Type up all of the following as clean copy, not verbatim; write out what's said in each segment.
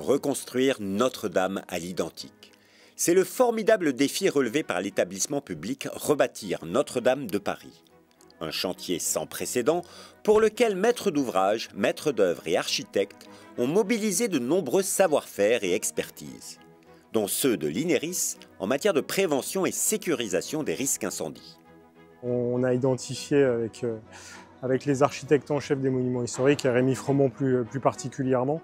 reconstruire Notre-Dame à l'identique. C'est le formidable défi relevé par l'établissement public Rebâtir Notre-Dame de Paris. Un chantier sans précédent pour lequel maîtres d'ouvrage, maîtres d'œuvre et architectes ont mobilisé de nombreux savoir-faire et expertises, dont ceux de l'INERIS en matière de prévention et sécurisation des risques incendies. On a identifié avec les architectes en chef des monuments historiques, et Rémi Fromont plus particulièrement,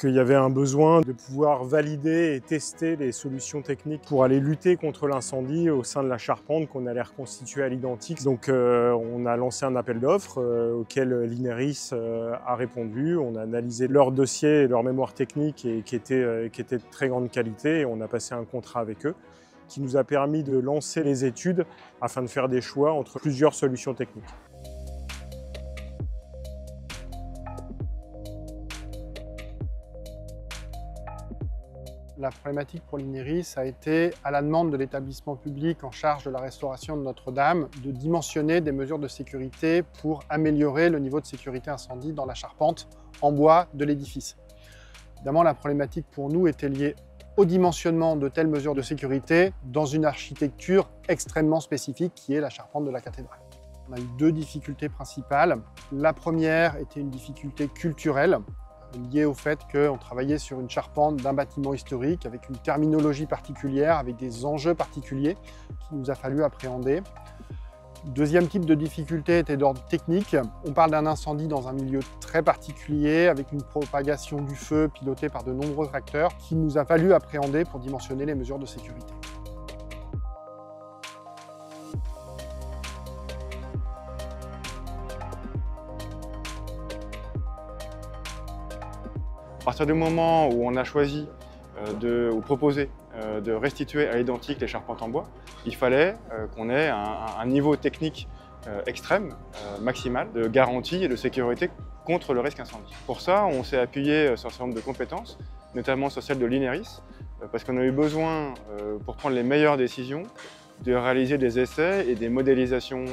qu'il y avait un besoin de pouvoir valider et tester les solutions techniques pour aller lutter contre l'incendie au sein de la charpente qu'on allait reconstituer à l'identique. Donc on a lancé un appel d'offres auquel l'INERIS a répondu. On a analysé leur dossier et leur mémoire technique qui était de très grande qualité, et on a passé un contrat avec eux qui nous a permis de lancer les études afin de faire des choix entre plusieurs solutions techniques. La problématique pour l'INERIS a été, à la demande de l'établissement public en charge de la restauration de Notre-Dame, de dimensionner des mesures de sécurité pour améliorer le niveau de sécurité incendie dans la charpente en bois de l'édifice. Évidemment, la problématique pour nous était liée au dimensionnement de telles mesures de sécurité dans une architecture extrêmement spécifique qui est la charpente de la cathédrale. On a eu deux difficultés principales. La première était une difficulté culturelle, lié au fait qu'on travaillait sur une charpente d'un bâtiment historique avec une terminologie particulière, avec des enjeux particuliers qu'il nous a fallu appréhender. Deuxième type de difficulté était d'ordre technique. On parle d'un incendie dans un milieu très particulier, avec une propagation du feu pilotée par de nombreux facteurs qu'il nous a fallu appréhender pour dimensionner les mesures de sécurité. À partir du moment où on a choisi ou proposé de restituer à l'identique les charpentes en bois, il fallait qu'on ait un niveau technique extrême, maximal, de garantie et de sécurité contre le risque incendie. Pour ça, on s'est appuyé sur un certain nombre de compétences, notamment sur celle de l'INERIS, parce qu'on a eu besoin, pour prendre les meilleures décisions, de réaliser des essais et des modélisations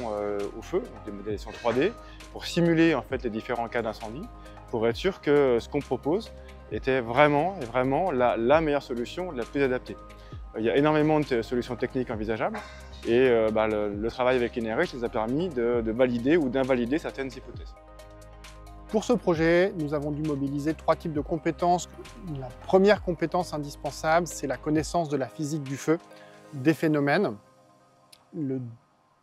au feu, des modélisations 3D, pour simuler en fait les différents cas d'incendie, pour être sûr que ce qu'on propose était vraiment la meilleure solution, la plus adaptée. Il y a énormément de solutions techniques envisageables et le travail avec l'INERIS nous a permis de valider ou d'invalider certaines hypothèses. Pour ce projet, nous avons dû mobiliser trois types de compétences. La première compétence indispensable, c'est la connaissance de la physique du feu, des phénomènes. Le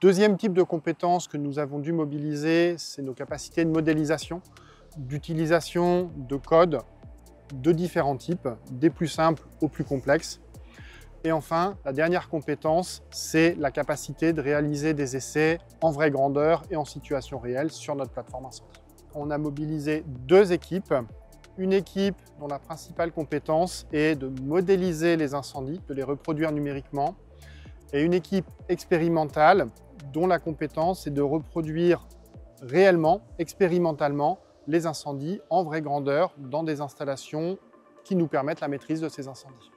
deuxième type de compétences que nous avons dû mobiliser, c'est nos capacités de modélisation, d'utilisation de codes de différents types, des plus simples aux plus complexes. Et enfin, la dernière compétence, c'est la capacité de réaliser des essais en vraie grandeur et en situation réelle sur notre plateforme incendie. On a mobilisé deux équipes. Une équipe dont la principale compétence est de modéliser les incendies, de les reproduire numériquement, et une équipe expérimentale dont la compétence est de reproduire réellement, expérimentalement, les incendies en vraie grandeur dans des installations qui nous permettent la maîtrise de ces incendies.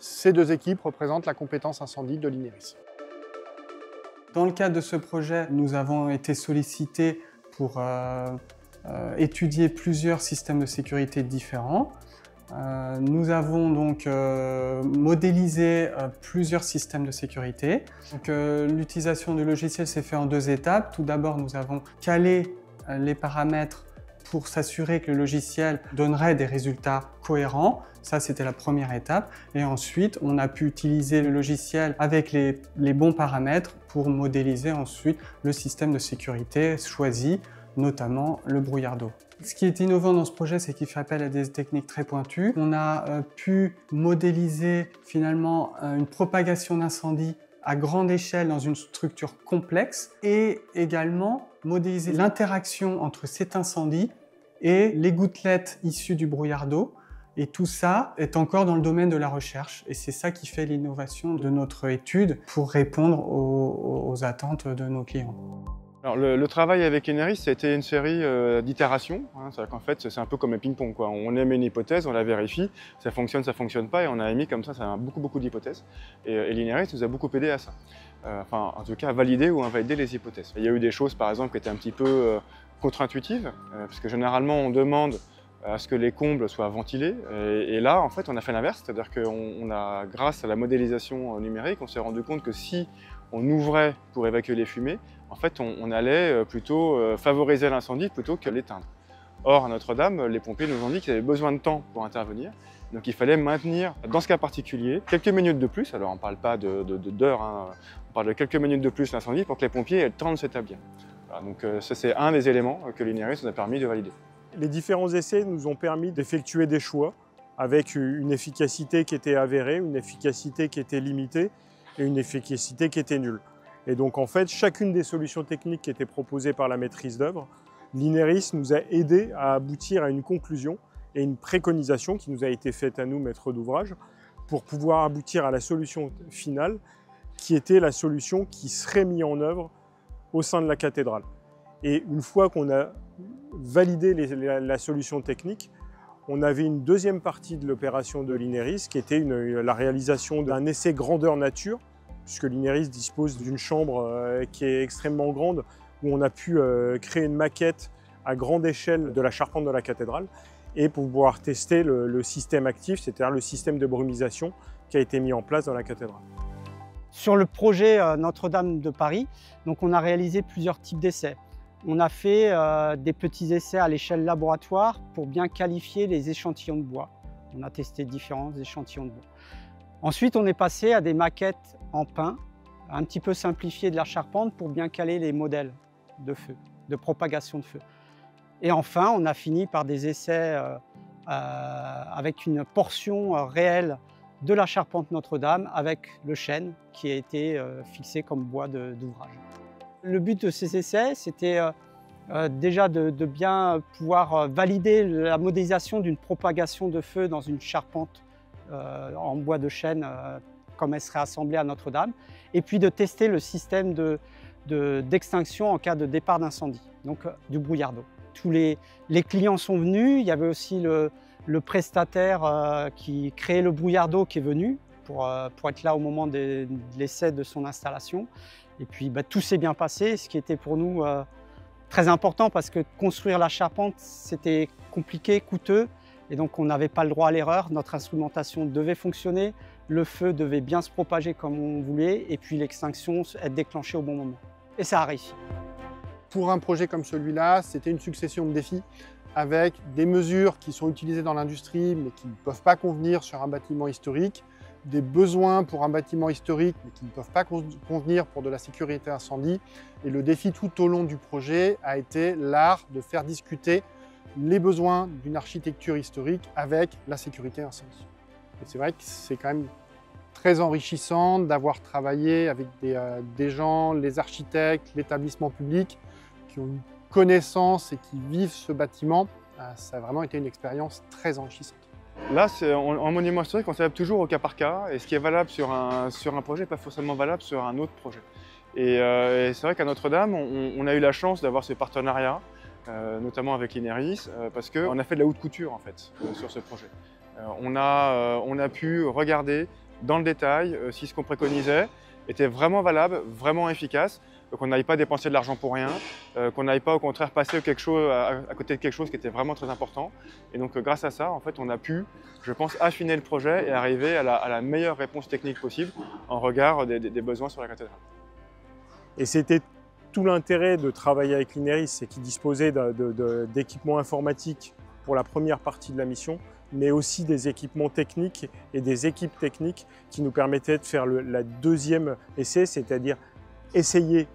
Ces deux équipes représentent la compétence incendie de l'INERIS. Dans le cadre de ce projet, nous avons été sollicités pour étudier plusieurs systèmes de sécurité différents. Nous avons donc modélisé plusieurs systèmes de sécurité. L'utilisation du logiciel s'est faite en deux étapes. Tout d'abord, nous avons calé les paramètres pour s'assurer que le logiciel donnerait des résultats cohérents. Ça, c'était la première étape. Et ensuite, on a pu utiliser le logiciel avec les bons paramètres pour modéliser ensuite le système de sécurité choisi, notamment le brouillard d'eau. Ce qui est innovant dans ce projet, c'est qu'il fait appel à des techniques très pointues. On a pu modéliser finalement une propagation d'incendie à grande échelle dans une structure complexe et également modéliser l'interaction entre cet incendie et les gouttelettes issues du brouillard d'eau. Et tout ça est encore dans le domaine de la recherche et c'est ça qui fait l'innovation de notre étude pour répondre aux attentes de nos clients. Alors, le travail avec l'INERIS, c'était une série d'itérations. C'est-à-dire qu'en fait, c'est un peu comme un ping-pong, quoi. On émet une hypothèse, on la vérifie, ça fonctionne pas, et on a émis comme ça beaucoup d'hypothèses. Et l'INERIS nous a beaucoup aidé à ça. Enfin, en tout cas, à valider ou invalider les hypothèses. Il y a eu des choses, par exemple, qui étaient un petit peu contre-intuitives, parce que généralement, on demande à ce que les combles soient ventilés. Et là, en fait, on a fait l'inverse, c'est-à-dire grâce à la modélisation numérique, on s'est rendu compte que si on ouvrait pour évacuer les fumées, en fait, on allait plutôt favoriser l'incendie plutôt que l'éteindre. Or, à Notre-Dame, les pompiers nous ont dit qu'ils avaient besoin de temps pour intervenir. Donc il fallait maintenir, dans ce cas particulier, quelques minutes de plus. Alors on ne parle pas d'heures, hein, on parle de quelques minutes de plus l'incendie pour que les pompiers aient le temps de s'établir. Voilà, donc ça c'est un des éléments que l'INERIS nous a permis de valider. Les différents essais nous ont permis d'effectuer des choix avec une efficacité qui était avérée, une efficacité qui était limitée et une efficacité qui était nulle. Et donc en fait, chacune des solutions techniques qui étaient proposées par la maîtrise d'œuvre, l'INERIS nous a aidé à aboutir à une conclusion et une préconisation qui nous a été faite à nous, maîtres d'ouvrage, pour pouvoir aboutir à la solution finale, qui était la solution qui serait mise en œuvre au sein de la cathédrale. Et une fois qu'on a validé la solution technique, on avait une deuxième partie de l'opération de l'INERIS, qui était la réalisation d'un essai grandeur nature, puisque l'INERIS dispose d'une chambre qui est extrêmement grande, où on a pu créer une maquette à grande échelle de la charpente de la cathédrale, et pour pouvoir tester le système actif, c'est-à-dire le système de brumisation qui a été mis en place dans la cathédrale. Sur le projet Notre-Dame de Paris, donc on a réalisé plusieurs types d'essais. On a fait des petits essais à l'échelle laboratoire pour bien qualifier les échantillons de bois. On a testé différents échantillons de bois. Ensuite, on est passé à des maquettes en pin, un petit peu simplifiées de la charpente pour bien caler les modèles de feu, de propagation de feu. Et enfin, on a fini par des essais avec une portion réelle de la charpente Notre-Dame avec le chêne qui a été fixé comme bois d'ouvrage. Le but de ces essais, c'était déjà de bien pouvoir valider la modélisation d'une propagation de feu dans une charpente en bois de chêne comme elle serait assemblée à Notre-Dame, et puis de tester le système d'extinction en cas de départ d'incendie, donc du brouillardeau. Tous les clients sont venus, il y avait aussi le prestataire qui créait le brouillardeau qui est venu pour être là au moment de l'essai de son installation. Et puis tout s'est bien passé, ce qui était pour nous très important parce que construire la charpente, c'était compliqué, coûteux, et donc on n'avait pas le droit à l'erreur. Notre instrumentation devait fonctionner, le feu devait bien se propager comme on voulait, et puis l'extinction être déclenchée au bon moment. Et ça a réussi. Pour un projet comme celui-là, c'était une succession de défis avec des mesures qui sont utilisées dans l'industrie mais qui ne peuvent pas convenir sur un bâtiment historique, des besoins pour un bâtiment historique mais qui ne peuvent pas convenir pour de la sécurité incendie. Et le défi tout au long du projet a été l'art de faire discuter les besoins d'une architecture historique avec la sécurité incendie. Et c'est vrai que c'est quand même très enrichissant d'avoir travaillé avec des gens, les architectes, l'établissement public, qui ont une connaissance et qui vivent ce bâtiment. Ça a vraiment été une expérience très enrichissante. Là, en monument historique, on s'adapte toujours au cas par cas, et ce qui est valable sur un projet n'est pas forcément valable sur un autre projet. Et c'est vrai qu'à Notre-Dame, on a eu la chance d'avoir ce partenariat, notamment avec l'INERIS, parce qu'on a fait de la haute couture en fait, sur ce projet. On a pu regarder dans le détail si ce qu'on préconisait était vraiment valable, vraiment efficace, qu'on n'aille pas dépenser de l'argent pour rien, qu'on n'aille pas au contraire passer à côté de quelque chose qui était vraiment très important. Et donc grâce à ça, en fait, on a pu, je pense, affiner le projet et arriver à la meilleure réponse technique possible en regard des besoins sur la cathédrale. Et c'était tout l'intérêt de travailler avec l'INERIS, c'est qu'ils disposaient d'équipements informatiques pour la première partie de la mission, mais aussi des équipements techniques et des équipes techniques qui nous permettaient de faire la deuxième essai, c'est-à-dire essayer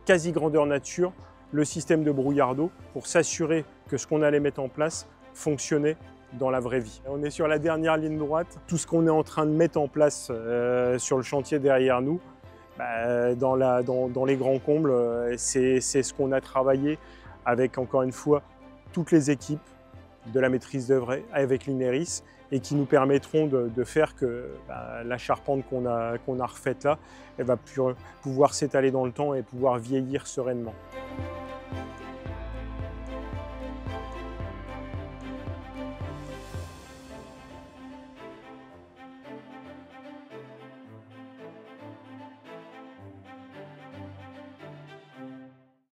quasi grandeur nature le système de brouillardeau pour s'assurer que ce qu'on allait mettre en place fonctionnait dans la vraie vie. On est sur la dernière ligne droite. Tout ce qu'on est en train de mettre en place sur le chantier derrière nous, dans les grands combles, c'est ce qu'on a travaillé avec, encore une fois, toutes les équipes de la maîtrise d'œuvre avec l'INERIS et qui nous permettront de faire que la charpente qu'on a refaite là, elle va pouvoir s'étaler dans le temps et pouvoir vieillir sereinement.